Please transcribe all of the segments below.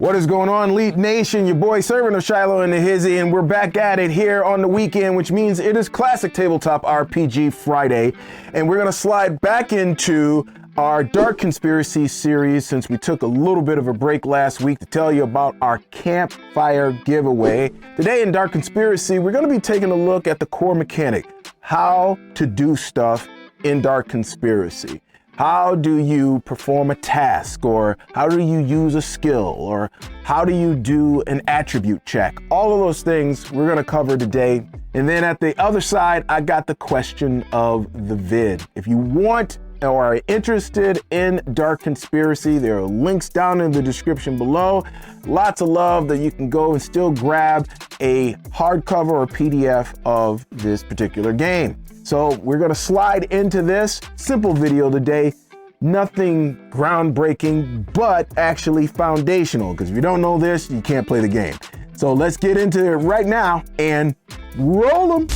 What is going on, Leap Nation? Your boy, Servant of Shiloh and the Hizzy, and we're back at it here on the weekend, which means it is Classic Tabletop RPG Friday, and we're gonna slide back into our Dark Conspiracy series since we took a little bit of a break last week to tell you about our campfire giveaway. Today in Dark Conspiracy, we're gonna be taking a look at the core mechanic, how to do stuff in Dark Conspiracy. How do you perform a task, or how do you use a skill, or how do you do an attribute check? All of those things we're gonna cover today. And then at the other side, I got the question of the vid. If you want or are interested in Dark Conspiracy, there are links down in the description below. Lots of love that you can go and still grab a hardcover or PDF of this particular game. So we're gonna slide into this simple video today. Nothing groundbreaking, but actually foundational, because if you don't know this, you can't play the game. So let's get into it right now and roll them.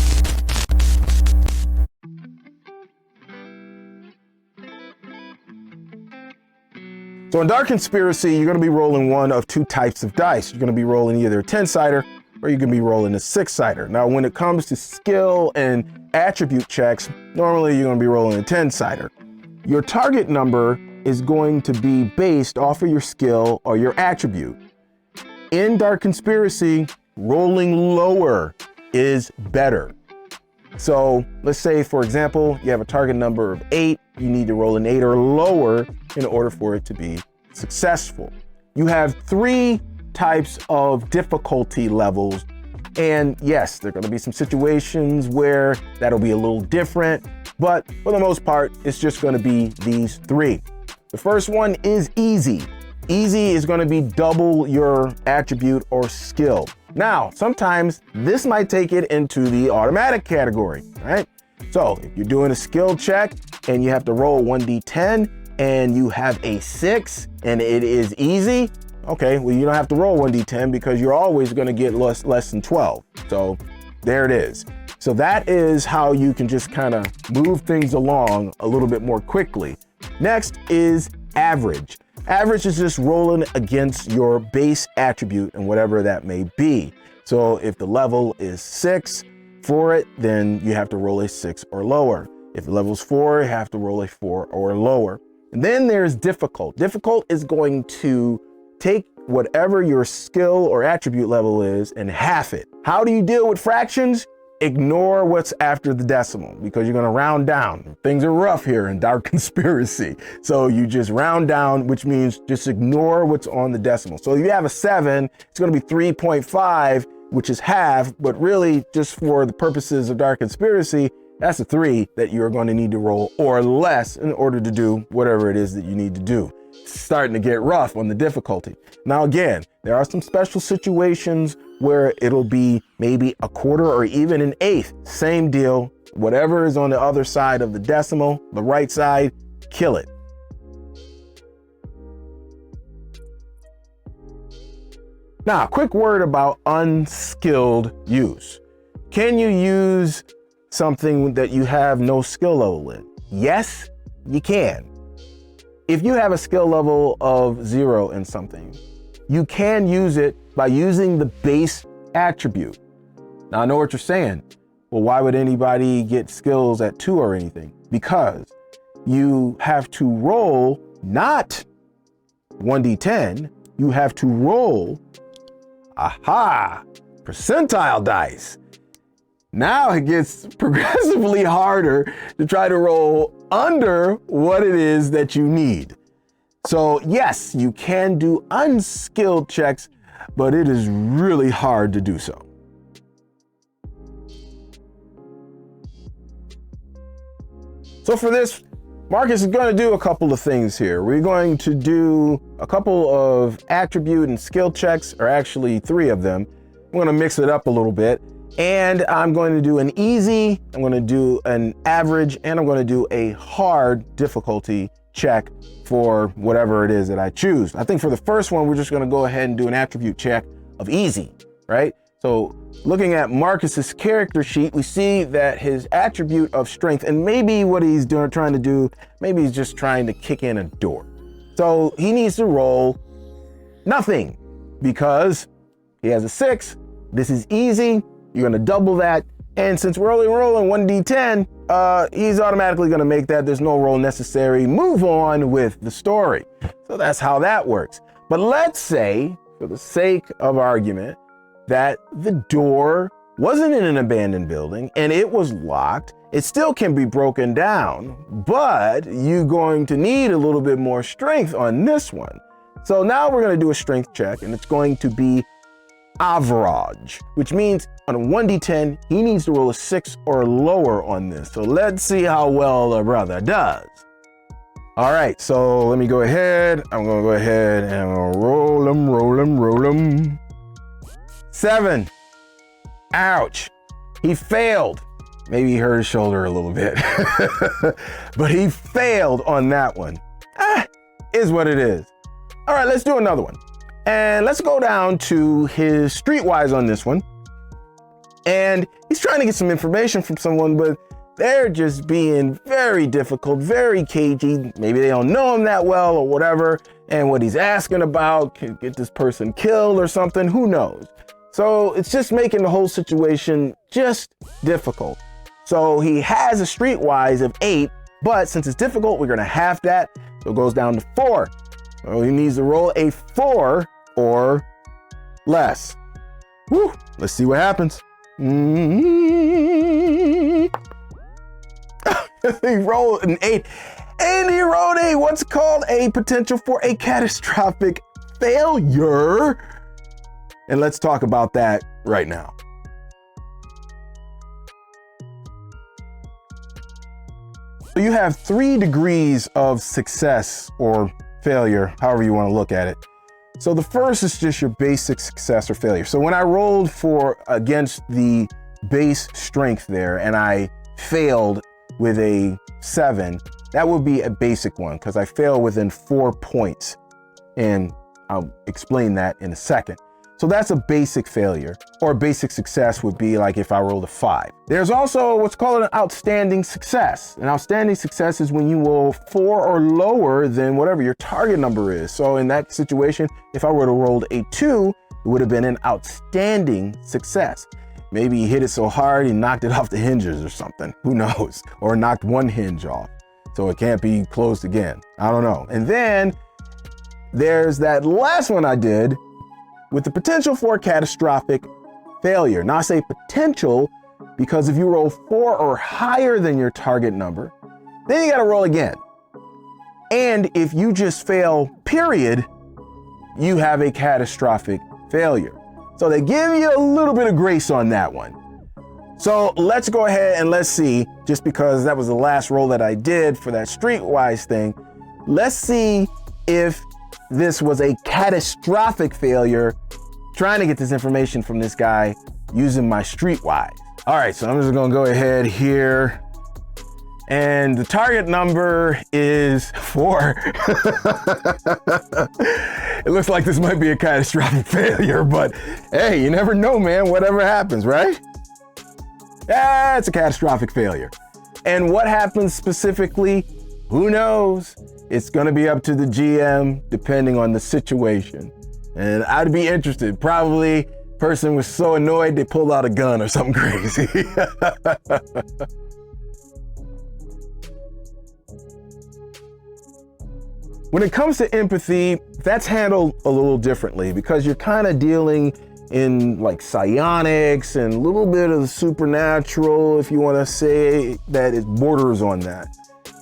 So in Dark Conspiracy, you're gonna be rolling one of two types of dice. You're gonna be rolling either a 10-sider or you can be rolling a 6-sider. Now, when it comes to skill and attribute checks, normally you're gonna be rolling a 10-sider. Your target number is going to be based off of your skill or your attribute. In Dark Conspiracy, rolling lower is better. So let's say, for example, you have a target number of 8, you need to roll an 8 or lower in order for it to be successful. You have 3 types of difficulty levels. And yes, there are gonna be some situations where that'll be a little different, but for the most part, it's just gonna be these 3. The first one is easy. Easy is gonna be double your attribute or skill. Now, sometimes this might take it into the automatic category, right? So if you're doing a skill check and you have to roll 1d10 and you have a 6 and it is easy, okay, well, you don't have to roll 1d10 because you're always gonna get less than 12. So there it is. So that is how you can just kind of move things along a little bit more quickly. Next is average. Average is just rolling against your base attribute and whatever that may be. So if the level is 6 for it, then you have to roll a 6 or lower. If the level's 4, you have to roll a 4 or lower. And then there's difficult. Difficult is going to take whatever your skill or attribute level is and half it. How do you deal with fractions? Ignore what's after the decimal because you're gonna round down. Things are rough here in Dark Conspiracy. So you just round down, which means just ignore what's on the decimal. So if you have a 7, it's gonna be 3.5, which is half, but really just for the purposes of Dark Conspiracy, that's a 3 that you're gonna need to roll or less in order to do whatever it is that you need to do. It's starting to get rough on the difficulty. Now again, there are some special situations where it'll be maybe a quarter or even an 1/8. Same deal, whatever is on the other side of the decimal, the right side, kill it. Now, a quick word about unskilled use. Can you use something that you have no skill level in? Yes, you can. If you have a skill level of 0 in something, you can use it by using the base attribute. Now I know what you're saying. Well, why would anybody get skills at 2 or anything? Because you have to roll not 1d10, you have to roll, percentile dice. Now it gets progressively harder to try to roll under what it is that you need. So yes, you can do unskilled checks, but it is really hard to do so. So for this, Marcus is going to do a couple of things here. We're going to do a couple of attribute and skill checks, or actually 3 of them. I'm going to mix it up a little bit. And I'm going to do an easy, I'm going to do an average, and I'm going to do a hard difficulty check for whatever it is that I choose. I think for the first one, we're just going to go ahead and do an attribute check of easy, right? So looking at Marcus's character sheet, we see that his attribute of strength, and maybe what he's trying to do, maybe he's just trying to kick in a door. So he needs to roll nothing. because he has a 6. This is easy. You're gonna double that. And since we're only rolling 1d10, he's automatically gonna make that. There's no roll necessary. Move on with the story. So that's how that works. But let's say, for the sake of argument, that the door wasn't in an abandoned building and it was locked. It still can be broken down, but you're going to need a little bit more strength on this one. So now we're gonna do a strength check, and it's going to be average, which means on a 1d10, he needs to roll a 6 or lower on this. So let's see how well the brother does. All right, so let me go ahead. I'm gonna go ahead and roll him. 7. Ouch. He failed. Maybe he hurt his shoulder a little bit, but he failed on that one. Is what it is. All right, let's do another one. And let's go down to his streetwise on this one. And he's trying to get some information from someone, but they're just being very difficult, very cagey. Maybe they don't know him that well or whatever. And what he's asking about can get this person killed or something, who knows? So it's just making the whole situation just difficult. So he has a streetwise of 8, but since it's difficult, we're gonna half that. So it goes down to 4. So he needs to roll a 4 or less. Woo, let's see what happens. He rolled an 8, and he rolled a what's called a potential for a catastrophic failure. And let's talk about that right now. So you have 3 degrees of success or failure, however you want to look at it. So the first is just your basic success or failure. So when I rolled for against the base strength there and I failed with a 7, that would be a basic one because I failed within 4 points. And I'll explain that in a second. So that's a basic failure, or a basic success would be like if I rolled a 5. There's also what's called an outstanding success. An outstanding success is when you roll 4 or lower than whatever your target number is. So in that situation, if I were to roll a 2, it would have been an outstanding success. Maybe he hit it so hard, he knocked it off the hinges or something, who knows? Or knocked one hinge off, so it can't be closed again. I don't know. And then there's that last one I did, with the potential for catastrophic failure. Now I say potential because if you roll 4 or higher than your target number, then you gotta roll again. And if you just fail, period, you have a catastrophic failure. So they give you a little bit of grace on that one. So let's go ahead and let's see, just because that was the last roll that I did for that streetwise thing, let's see if this was a catastrophic failure, trying to get this information from this guy using my streetwise. All right, so I'm just gonna go ahead here. And the target number is 4. It looks like this might be a catastrophic failure, but hey, you never know, man, whatever happens, right? Yeah, it's a catastrophic failure. And what happens specifically, who knows? It's gonna be up to the GM depending on the situation. And I'd be interested. Probably person was so annoyed they pulled out a gun or something crazy. When it comes to empathy, that's handled a little differently because you're kind of dealing in like psionics and a little bit of the supernatural, if you want to say that it borders on that.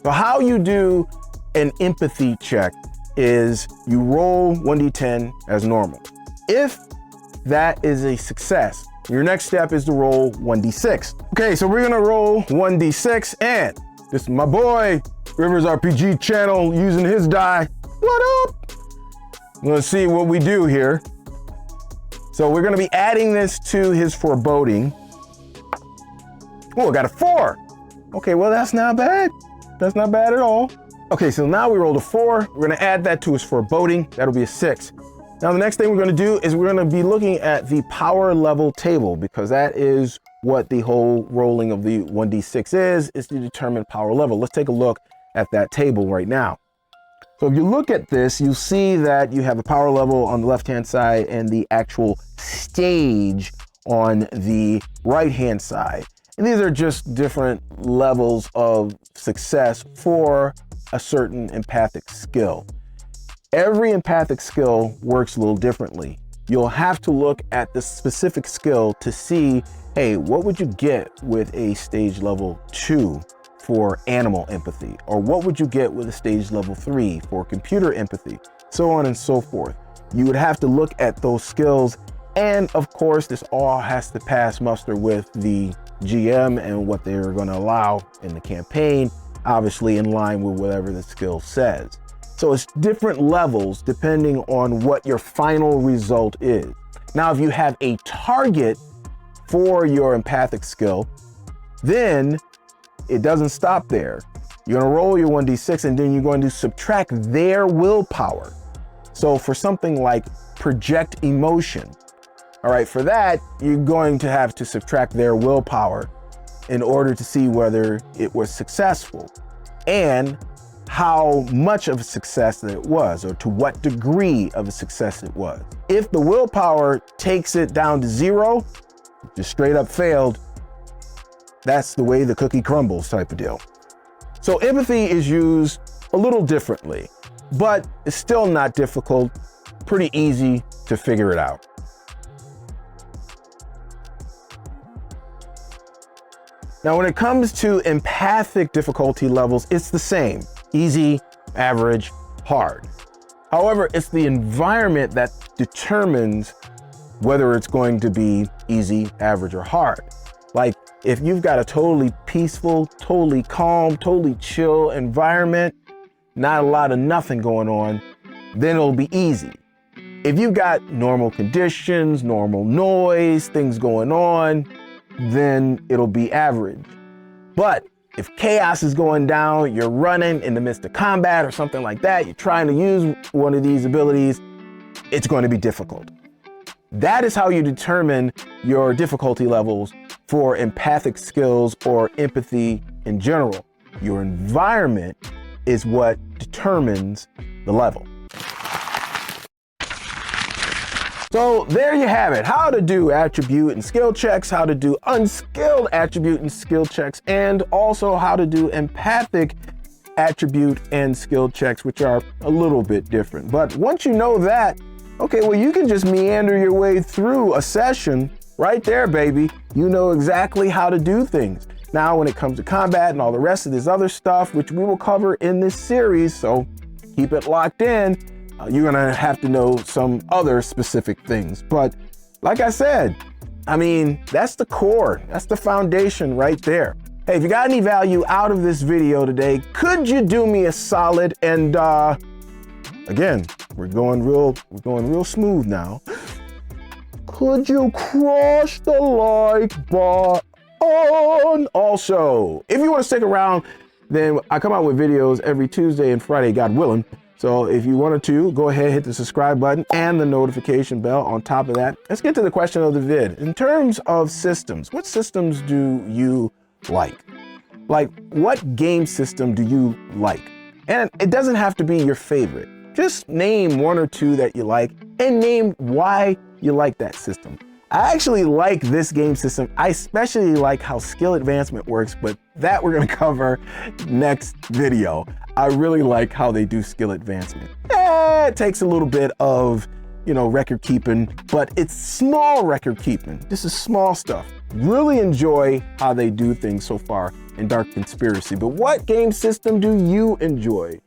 So how you do an empathy check is you roll 1d10 as normal. If that is a success, your next step is to roll 1d6. Okay, so we're gonna roll 1d6, and this is my boy, Rivers RPG channel, using his die. What up? Let's see what we do here. So we're gonna be adding this to his foreboding. Oh, I got a 4. Okay, well, that's not bad. That's not bad at all. Okay, so now we rolled a 4. We're gonna add that to his foreboding. That'll be a 6. Now the next thing we're gonna do is we're gonna be looking at the power level table, because that is what the whole rolling of the 1d6 is to determine power level. Let's take a look at that table right now. So if you look at this, you see that you have a power level on the left-hand side and the actual stage on the right-hand side. And these are just different levels of success for a certain empathic skill. Every empathic skill works a little differently. You'll have to look at the specific skill to see, hey, what would you get with a stage level 2 for animal empathy? Or what would you get with a stage level 3 for computer empathy? So on and so forth. You would have to look at those skills. And of course, this all has to pass muster with the GM and what they're going to allow in the campaign, obviously in line with whatever the skill says. So it's different levels depending on what your final result is. Now, if you have a target for your empathic skill, then it doesn't stop there. You're going to roll your 1d6 and then you're going to subtract their willpower. So for something like project emotion, all right, for that, you're going to have to subtract their willpower in order to see whether it was successful and how much of a success that it was, or to what degree of a success it was. If the willpower takes it down to 0, just straight up failed, that's the way the cookie crumbles type of deal. So empathy is used a little differently, but it's still not difficult, pretty easy to figure it out. Now, when it comes to empathic difficulty levels, it's the same: easy, average, hard. However, it's the environment that determines whether it's going to be easy, average, or hard. Like, if you've got a totally peaceful, totally calm, totally chill environment, not a lot of nothing going on, then it'll be easy. If you've got normal conditions, normal noise, things going on, then it'll be average. But if chaos is going down, you're running in the midst of combat or something like that, you're trying to use one of these abilities, it's going to be difficult. That is how you determine your difficulty levels for empathic skills or empathy in general. Your environment is what determines the level. So there you have it, how to do attribute and skill checks, how to do unskilled attribute and skill checks, and also how to do empathic attribute and skill checks, which are a little bit different. But once you know that, okay, well, you can just meander your way through a session right there, baby. You know exactly how to do things. Now, when it comes to combat and all the rest of this other stuff, which we will cover in this series, so keep it locked in, you're gonna have to know some other specific things. But like I said, I mean, that's the core, that's the foundation right there. Hey, if you got any value out of this video today, could you do me a solid and again, we're going real smooth now. Could you crush the like button? Also, if you want to stick around, then I come out with videos every Tuesday and Friday, God willing. So if you wanted to, go ahead, hit the subscribe button and the notification bell on top of that. Let's get to the question of the vid. In terms of systems, what systems do you like? Like, what game system do you like? And it doesn't have to be your favorite. Just name one or two that you like and name why you like that system. I actually like this game system. I especially like how skill advancement works, but that we're gonna cover next video. I really like how they do skill advancement. It takes a little bit of, record keeping, but it's small record keeping. This is small stuff. Really enjoy how they do things so far in Dark Conspiracy. But what game system do you enjoy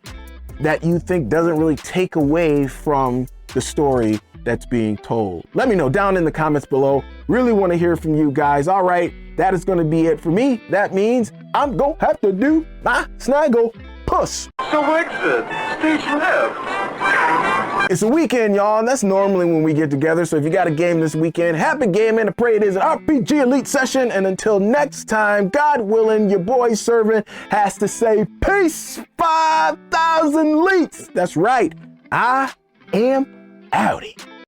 that you think doesn't really take away from the story that's being told? Let me know down in the comments below. Really want to hear from you guys. All right, that is going to be it for me. That means I'm going to have to do my snaggle puss. So exit, stage left. It's a weekend, y'all, and that's normally when we get together. So if you got a game this weekend, happy gaming. I pray it is an RPG Elite session. And until next time, God willing, your boy servant has to say peace 5,000 leets. That's right. I am outie.